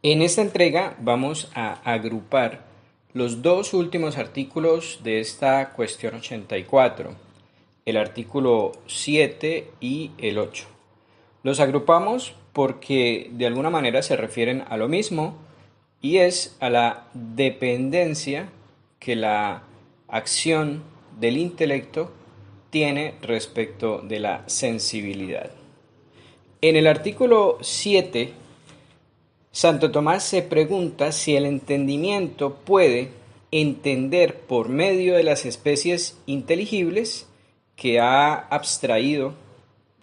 En esta entrega vamos a agrupar los dos últimos artículos de esta cuestión 84, el artículo 7 y el 8. Los agrupamos porque de alguna manera se refieren a lo mismo y es a la dependencia que la acción del intelecto tiene respecto de la sensibilidad. En el artículo 7, Santo Tomás se pregunta si el entendimiento puede entender por medio de las especies inteligibles que ha abstraído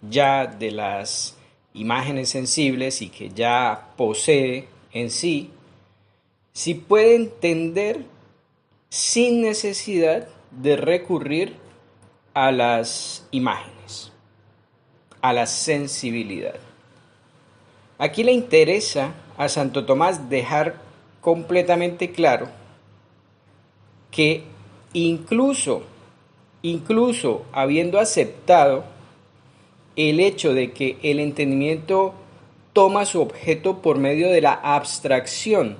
ya de las imágenes sensibles y que ya posee en sí, si puede entender sin necesidad de recurrir a las imágenes, a la sensibilidad. Aquí le interesa a Santo Tomás dejar completamente claro que incluso habiendo aceptado el hecho de que el entendimiento toma su objeto por medio de la abstracción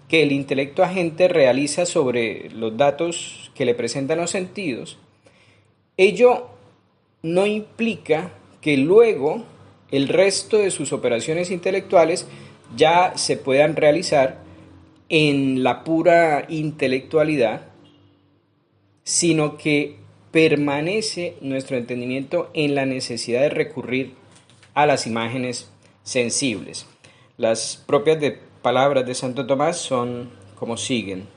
que el intelecto agente realiza sobre los datos que le presentan los sentidos, ello no implica que luego el resto de sus operaciones intelectuales ya se puedan realizar en la pura intelectualidad, sino que permanece nuestro entendimiento en la necesidad de recurrir a las imágenes sensibles. Las propias palabras de Santo Tomás son como siguen: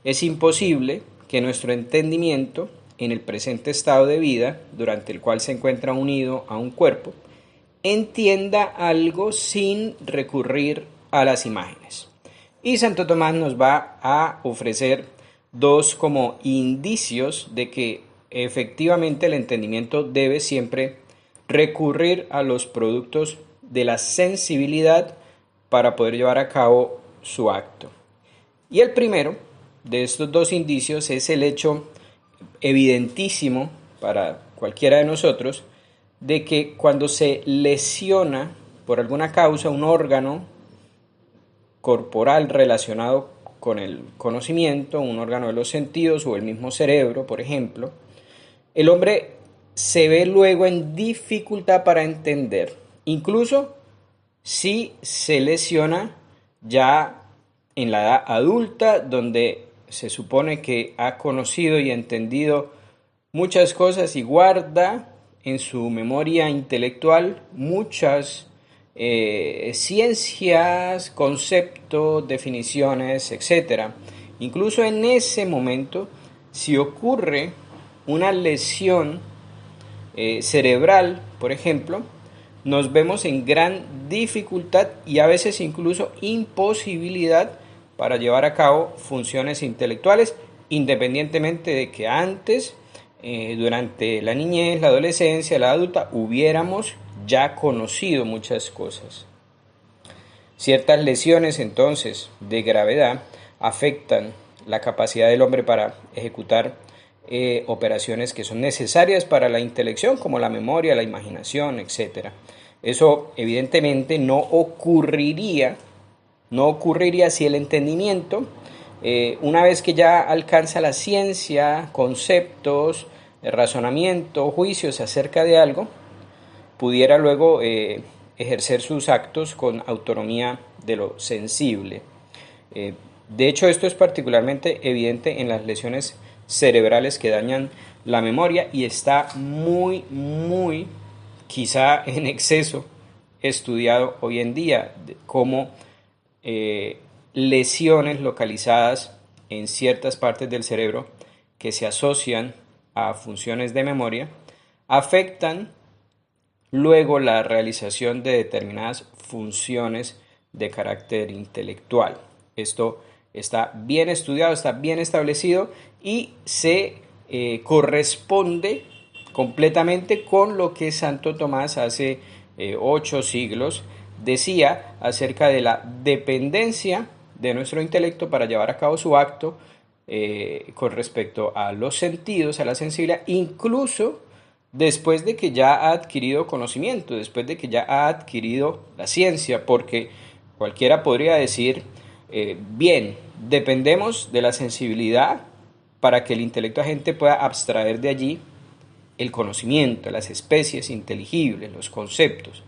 es imposible que nuestro entendimiento, en el presente estado de vida, durante el cual se encuentra unido a un cuerpo, entienda algo sin recurrir a las imágenes. Y Santo Tomás nos va a ofrecer dos como indicios de que efectivamente el entendimiento debe siempre recurrir a los productos de la sensibilidad para poder llevar a cabo su acto. Y el primero de estos dos indicios es el hecho evidentísimo para cualquiera de nosotros de que cuando se lesiona por alguna causa un órgano corporal relacionado con el conocimiento, un órgano de los sentidos o el mismo cerebro, por ejemplo, el hombre se ve luego en dificultad para entender, incluso si se lesiona ya en la edad adulta, donde se supone que ha conocido y entendido muchas cosas y guarda en su memoria intelectual muchas ciencias, conceptos, definiciones, etc. Incluso en ese momento, si ocurre una lesión cerebral, por ejemplo, nos vemos en gran dificultad y a veces incluso imposibilidad para llevar a cabo funciones intelectuales, independientemente de que antes, durante la niñez, la adolescencia, la adulta, hubiéramos ya conocido muchas cosas. Ciertas lesiones entonces de gravedad afectan la capacidad del hombre para ejecutar operaciones que son necesarias para la intelección, como la memoria, la imaginación, etc. Eso evidentemente no ocurriría si el entendimiento, una vez que ya alcanza la ciencia, conceptos, razonamiento, juicios acerca de algo, pudiera luego ejercer sus actos con autonomía de lo sensible. De hecho, esto es particularmente evidente en las lesiones cerebrales que dañan la memoria y está muy, quizá en exceso, estudiado hoy en día, como lesiones localizadas en ciertas partes del cerebro que se asocian a funciones de memoria afectan luego la realización de determinadas funciones de carácter intelectual. Esto está bien estudiado, está bien establecido y se corresponde completamente con lo que Santo Tomás hace 8 siglos decía acerca de la dependencia de nuestro intelecto para llevar a cabo su acto con respecto a los sentidos, a la sensibilidad, incluso después de que ya ha adquirido conocimiento, después de que ya ha adquirido la ciencia, porque Cualquiera podría decir, bien, dependemos de la sensibilidad para que el intelecto agente pueda abstraer de allí el conocimiento, las especies inteligibles, los conceptos.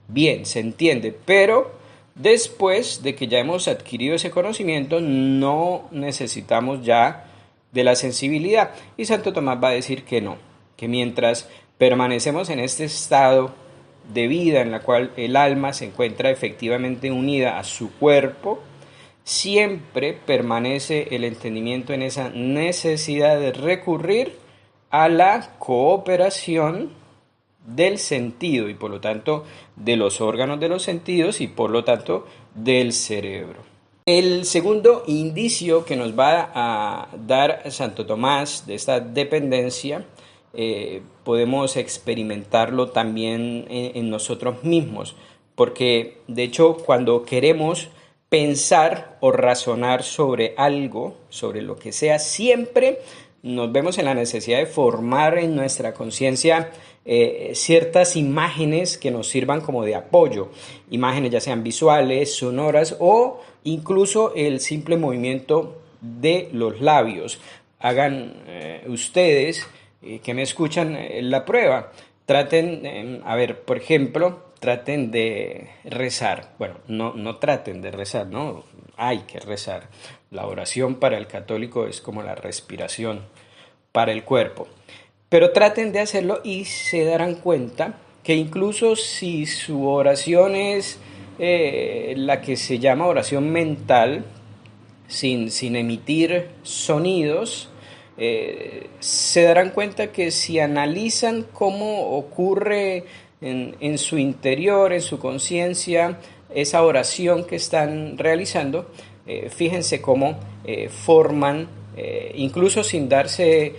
Bien, se entiende, pero después de que ya hemos adquirido ese conocimiento, no necesitamos ya de la sensibilidad. Y Santo Tomás va a decir que no, que mientras permanecemos en este estado de vida en la cual el alma se encuentra efectivamente unida a su cuerpo, siempre permanece el entendimiento en esa necesidad de recurrir a la cooperación del sentido y por lo tanto de los órganos de los sentidos y por lo tanto del cerebro. El segundo indicio que nos va a dar Santo Tomás de esta dependencia podemos experimentarlo también en nosotros mismos, porque de hecho cuando queremos pensar o razonar sobre algo, sobre lo que sea, siempre nos vemos en la necesidad de formar en nuestra conciencia ciertas imágenes que nos sirvan como de apoyo, imágenes ya sean visuales, sonoras o incluso el simple movimiento de los labios. Hagan ustedes que me escuchan la prueba, traten, a ver, por ejemplo, traten de rezar. Bueno, no traten de rezar, ¿no? Hay que rezar. La oración para el católico es como la respiración para el cuerpo. Pero traten de hacerlo y se darán cuenta que incluso si su oración es la que se llama oración mental, sin emitir sonidos, se darán cuenta que si analizan cómo ocurre en su interior, en su conciencia, esa oración que están realizando, fíjense cómo forman, incluso sin darse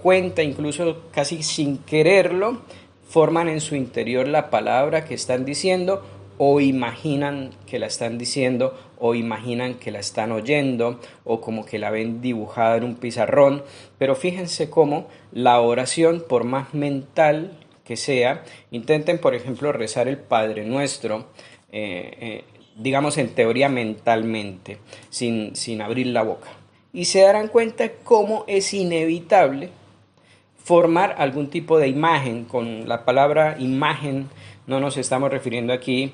cuenta, incluso casi sin quererlo, forman en su interior la palabra que están diciendo o imaginan que la están diciendo o imaginan que la están oyendo o como que la ven dibujada en un pizarrón. Pero fíjense cómo la oración, por más mental que sea, intenten por ejemplo rezar el Padre Nuestro, digamos en teoría mentalmente, sin abrir la boca. Y se darán cuenta cómo es inevitable formar algún tipo de imagen. Con la palabra imagen no nos estamos refiriendo aquí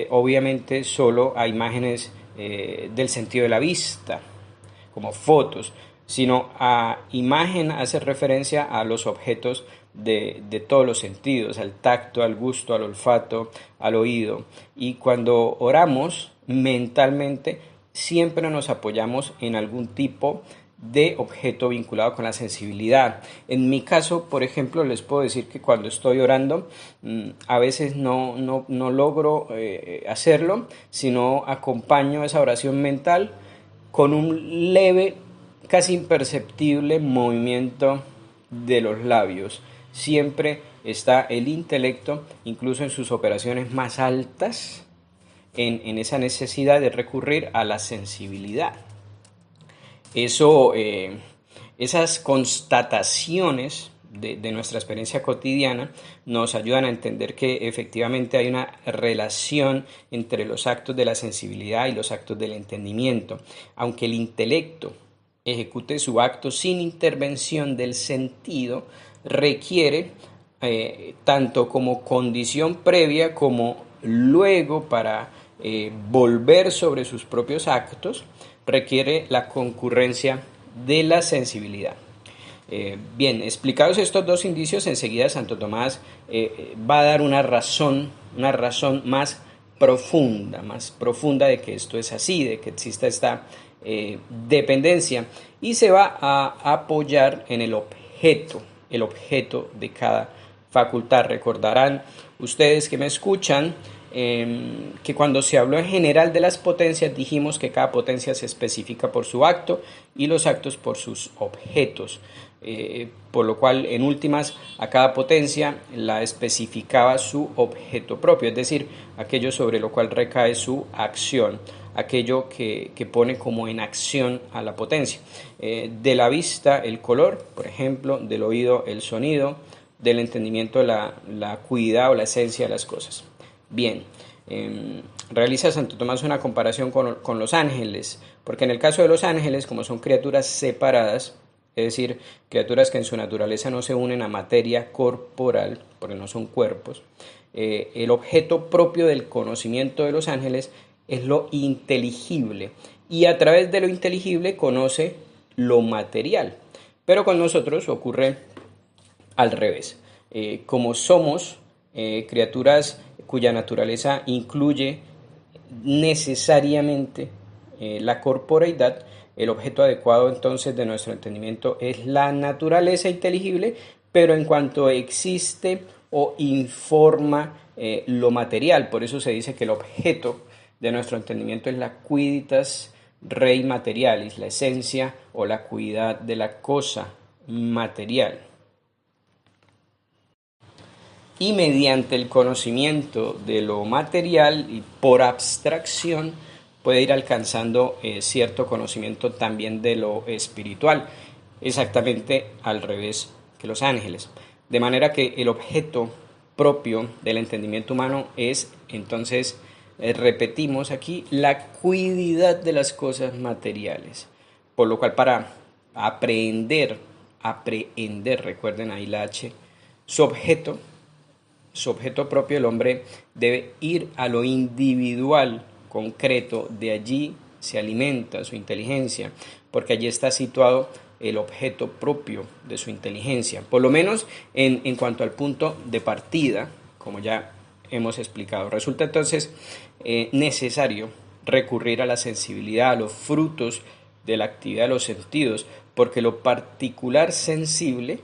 obviamente solo a imágenes del sentido de la vista, como fotos, sino a imagen hace referencia a los objetos de todos los sentidos, al tacto, al gusto, al olfato, al oído. Y cuando oramos mentalmente, siempre nos apoyamos en algún tipo de objeto vinculado con la sensibilidad. En mi caso, por ejemplo, les puedo decir que cuando estoy orando, a veces no logro hacerlo, sino acompaño esa oración mental con un leve, casi imperceptible movimiento de los labios. Siempre está el intelecto, incluso en sus operaciones más altas, en esa necesidad de recurrir a la sensibilidad. Esas constataciones de nuestra experiencia cotidiana nos ayudan a entender que efectivamente hay una relación entre los actos de la sensibilidad y los actos del entendimiento. Aunque el intelecto ejecute su acto sin intervención del sentido, requiere tanto como condición previa como luego para volver sobre sus propios actos, requiere la concurrencia de la sensibilidad. Bien, explicados estos dos indicios, enseguida Santo Tomás va a dar una razón más profunda de que esto es así, de que exista esta dependencia, y se va a apoyar en el objeto de cada facultad. Recordarán ustedes que me escuchan que cuando se habló en general de las potencias dijimos que cada potencia se especifica por su acto y los actos por sus objetos, por lo cual en últimas a cada potencia la especificaba su objeto propio, es decir, aquello sobre lo cual recae su acción, aquello que pone como en acción a la potencia. De la vista el color, por ejemplo, del oído el sonido, del entendimiento la acuidad o la esencia de las cosas. Bien, realiza Santo Tomás una comparación con los ángeles, porque en el caso de los ángeles, como son criaturas separadas, es decir, criaturas que en su naturaleza no se unen a materia corporal, porque no son cuerpos, el objeto propio del conocimiento de los ángeles es lo inteligible, y a través de lo inteligible conoce lo material. Pero con nosotros ocurre al revés. Como somos criaturas cuya naturaleza incluye necesariamente la corporeidad, el objeto adecuado entonces de nuestro entendimiento es la naturaleza inteligible, pero en cuanto existe o informa lo material. Por eso se dice que el objeto de nuestro entendimiento es la quidditas rei materialis, la esencia o la cuidad de la cosa material. Y mediante el conocimiento de lo material y por abstracción puede ir alcanzando cierto conocimiento también de lo espiritual, exactamente al revés que los ángeles. De manera que el objeto propio del entendimiento humano es, entonces, repetimos aquí, la cuididad de las cosas materiales. Por lo cual para aprehender, recuerden ahí la H, su objeto propio, el hombre debe ir a lo individual, concreto, de allí se alimenta su inteligencia, porque allí está situado el objeto propio de su inteligencia, por lo menos en cuanto al punto de partida, como ya hemos explicado. Resulta entonces necesario recurrir a la sensibilidad, a los frutos de la actividad de los sentidos, porque lo particular sensible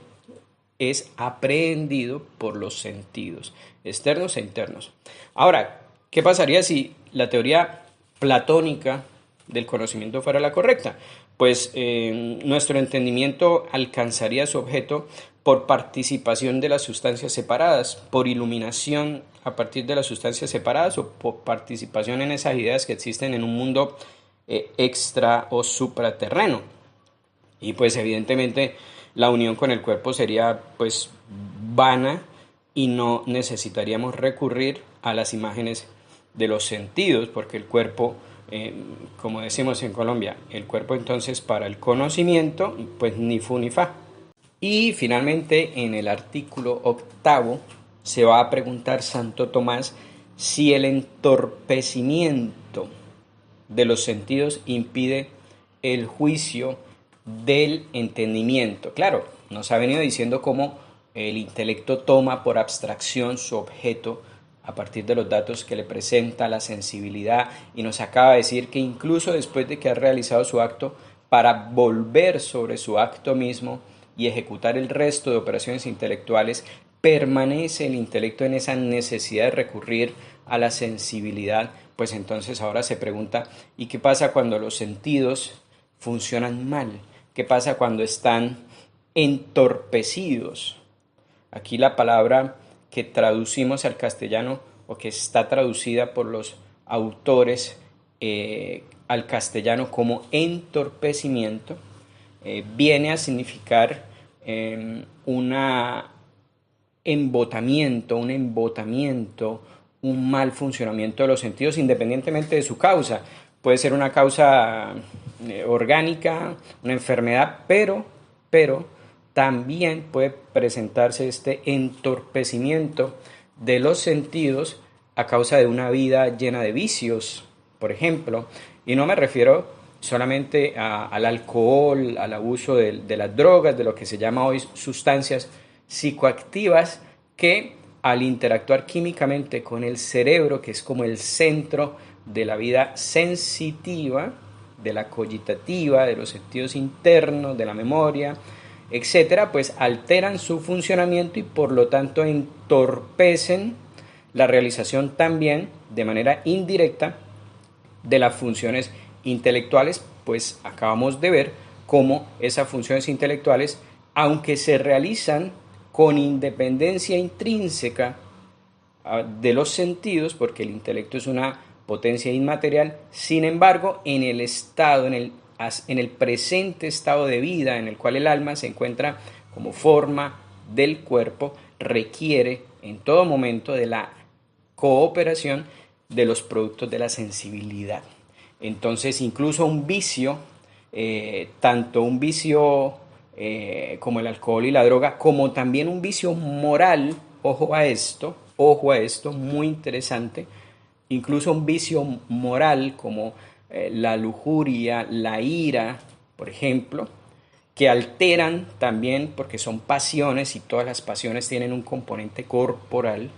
es aprehendido por los sentidos, externos e internos. Ahora, ¿qué pasaría si la teoría platónica del conocimiento fuera la correcta? Pues nuestro entendimiento alcanzaría su objeto por participación de las sustancias separadas, por iluminación a partir de las sustancias separadas o por participación en esas ideas que existen en un mundo extra o supraterreno. Y pues evidentemente la unión con el cuerpo sería pues vana y no necesitaríamos recurrir a las imágenes de los sentidos, porque el cuerpo, como decimos en Colombia, el cuerpo entonces para el conocimiento, pues ni fu ni fa. Y finalmente en el artículo 8 se va a preguntar Santo Tomás si el entorpecimiento de los sentidos impide el juicio del entendimiento. Claro, nos ha venido diciendo cómo el intelecto toma por abstracción su objeto a partir de los datos que le presenta, la sensibilidad, y nos acaba de decir que incluso después de que ha realizado su acto, para volver sobre su acto mismo y ejecutar el resto de operaciones intelectuales, permanece el intelecto en esa necesidad de recurrir a la sensibilidad. Pues entonces ahora se pregunta, ¿y qué pasa cuando los sentidos funcionan mal? ¿Qué pasa cuando están entorpecidos? Aquí la palabra que traducimos al castellano o que está traducida por los autores al castellano como entorpecimiento viene a significar un embotamiento, un mal funcionamiento de los sentidos independientemente de su causa. Puede ser una causa orgánica, una enfermedad, pero también puede presentarse este entorpecimiento de los sentidos a causa de una vida llena de vicios, por ejemplo, y no me refiero solamente al alcohol, al abuso de las drogas, de lo que se llama hoy sustancias psicoactivas, que al interactuar químicamente con el cerebro, que es como el centro de la vida sensitiva, de la cogitativa, de los sentidos internos, de la memoria, etcétera, pues alteran su funcionamiento y por lo tanto entorpecen la realización también de manera indirecta de las funciones intelectuales, pues acabamos de ver cómo esas funciones intelectuales, aunque se realizan con independencia intrínseca de los sentidos, porque el intelecto es una potencia inmaterial, sin embargo, en el estado, en el presente estado de vida en el cual el alma se encuentra como forma del cuerpo, requiere en todo momento de la cooperación de los productos de la sensibilidad. Entonces, incluso un vicio, tanto un vicio como el alcohol y la droga, como también un vicio moral, ojo a esto, muy interesante, incluso un vicio moral como la lujuria, la ira, por ejemplo, que alteran también porque son pasiones y todas las pasiones tienen un componente corporal,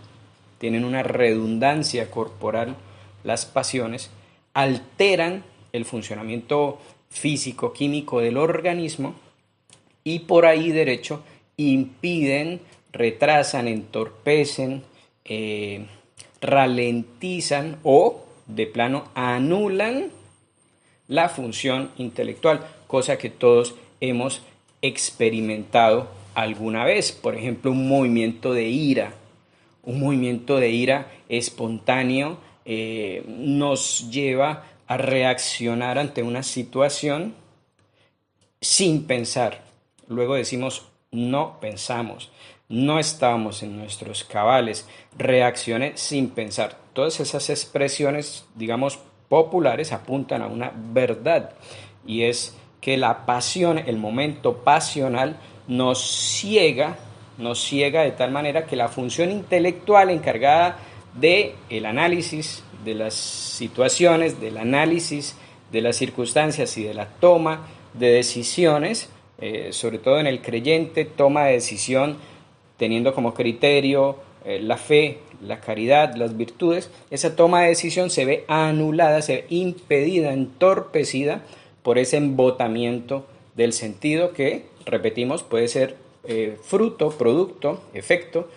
tienen una redundancia corporal, las pasiones, alteran el funcionamiento físico, químico del organismo y por ahí derecho impiden, retrasan, entorpecen, ralentizan o de plano anulan la función intelectual, cosa que todos hemos experimentado alguna vez. Por ejemplo, un movimiento de ira espontáneo nos lleva a reaccionar ante una situación sin pensar. Luego decimos, no pensamos, no estábamos en nuestros cabales, reaccioné sin pensar. Todas esas expresiones, digamos, populares apuntan a una verdad y es que la pasión, el momento pasional nos ciega de tal manera que la función intelectual encargada del análisis de las situaciones, del análisis de las circunstancias y de la toma de decisiones, sobre todo en el creyente, toma de decisión teniendo como criterio la fe, la caridad, las virtudes, esa toma de decisión se ve anulada, se ve impedida, entorpecida por ese embotamiento del sentido que, repetimos, puede ser fruto, producto, efecto,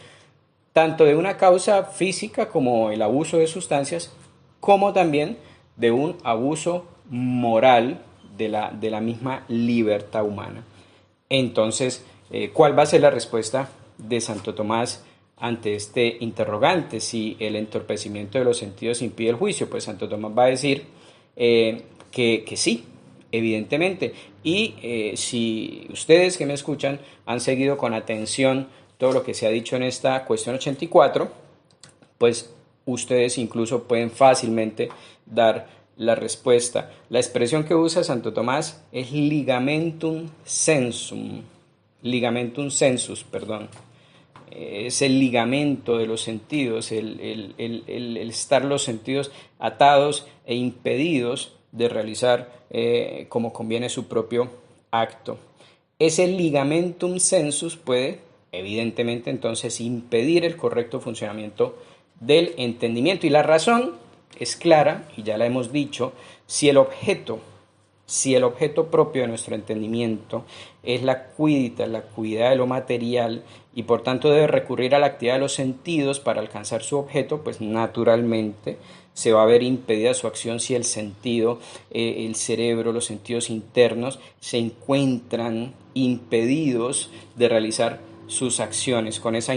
tanto de una causa física como el abuso de sustancias, como también de un abuso moral de la misma libertad humana. Entonces, ¿cuál va a ser la respuesta de Santo Tomás ante este interrogante? Si el entorpecimiento de los sentidos impide el juicio, pues Santo Tomás va a decir que sí, evidentemente. Y si ustedes que me escuchan han seguido con atención todo lo que se ha dicho en esta cuestión 84, pues ustedes incluso pueden fácilmente dar la respuesta. La expresión que usa Santo Tomás es ligamentum sensus, perdón. Es el ligamento de los sentidos, el estar los sentidos atados e impedidos de realizar como conviene su propio acto. Ese ligamentum sensus puede, evidentemente, entonces impedir el correcto funcionamiento del entendimiento. Y la razón es clara, y ya la hemos dicho, si el objeto propio de nuestro entendimiento es la cuidita, la cuidad de lo material, y por tanto debe recurrir a la actividad de los sentidos para alcanzar su objeto, pues naturalmente se va a ver impedida su acción si el sentido, el cerebro, los sentidos internos se encuentran impedidos de realizar sus acciones. Con esa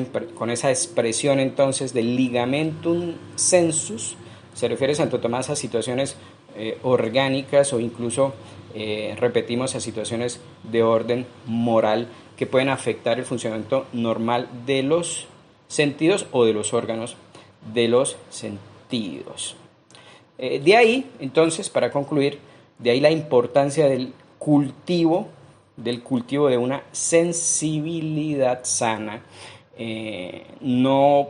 expresión entonces del ligamentum sensus se refiere Santo Tomás a situaciones orgánicas o incluso, repetimos, a situaciones de orden moral que pueden afectar el funcionamiento normal de los sentidos o de los órganos de los sentidos. De ahí, entonces, para concluir, de ahí la importancia del cultivo de una sensibilidad sana. No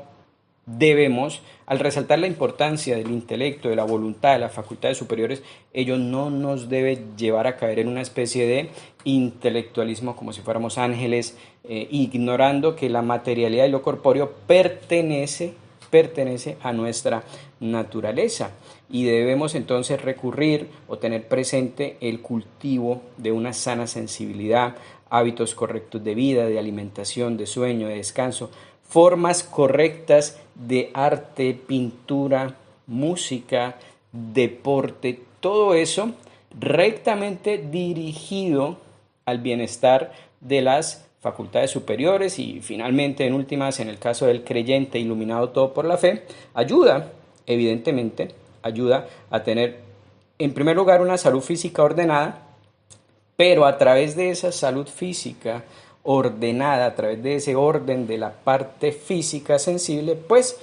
debemos, al resaltar la importancia del intelecto, de la voluntad, de las facultades superiores, ello no nos debe llevar a caer en una especie de intelectualismo como si fuéramos ángeles, ignorando que la materialidad y lo corpóreo pertenece a nuestra naturaleza y debemos entonces recurrir o tener presente el cultivo de una sana sensibilidad, hábitos correctos de vida, de alimentación, de sueño, de descanso, formas correctas de arte, pintura, música, deporte, todo eso rectamente dirigido al bienestar de las facultades superiores y finalmente, en últimas, en el caso del creyente iluminado todo por la fe, evidentemente, ayuda a tener en primer lugar una salud física ordenada, pero a través de esa salud física ordenada, a través de ese orden de la parte física sensible, pues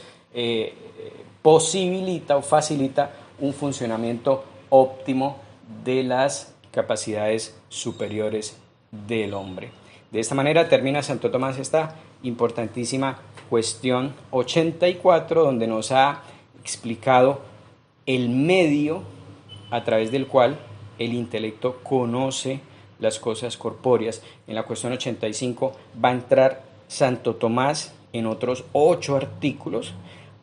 posibilita o facilita un funcionamiento óptimo de las capacidades superiores del hombre. De esta manera termina Santo Tomás esta importantísima cuestión 84, donde nos ha explicado el medio a través del cual el intelecto conoce las cosas corpóreas. En la cuestión 85 va a entrar Santo Tomás en otros 8 artículos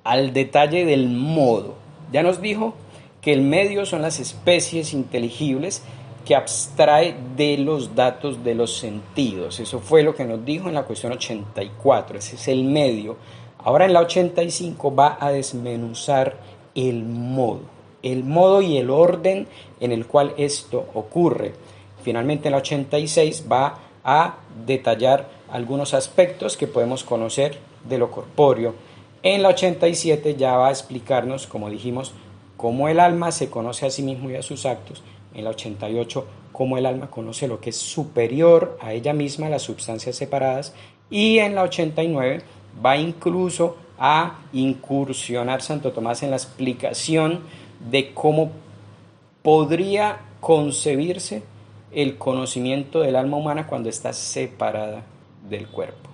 al detalle del modo. Ya nos dijo que el medio son las especies inteligibles que abstrae de los datos de los sentidos. Eso fue lo que nos dijo en la cuestión 84. Ese es el medio. Ahora en la 85 va a desmenuzar el modo y el orden en el cual esto ocurre. Finalmente en la 86 va a detallar algunos aspectos que podemos conocer de lo corpóreo. En la 87 ya va a explicarnos, como dijimos, cómo el alma se conoce a sí mismo y a sus actos. En la 88, cómo el alma conoce lo que es superior a ella misma, las sustancias separadas. Y en la 89 va incluso a incursionar Santo Tomás en la explicación de cómo podría concebirse el conocimiento del alma humana cuando está separada del cuerpo.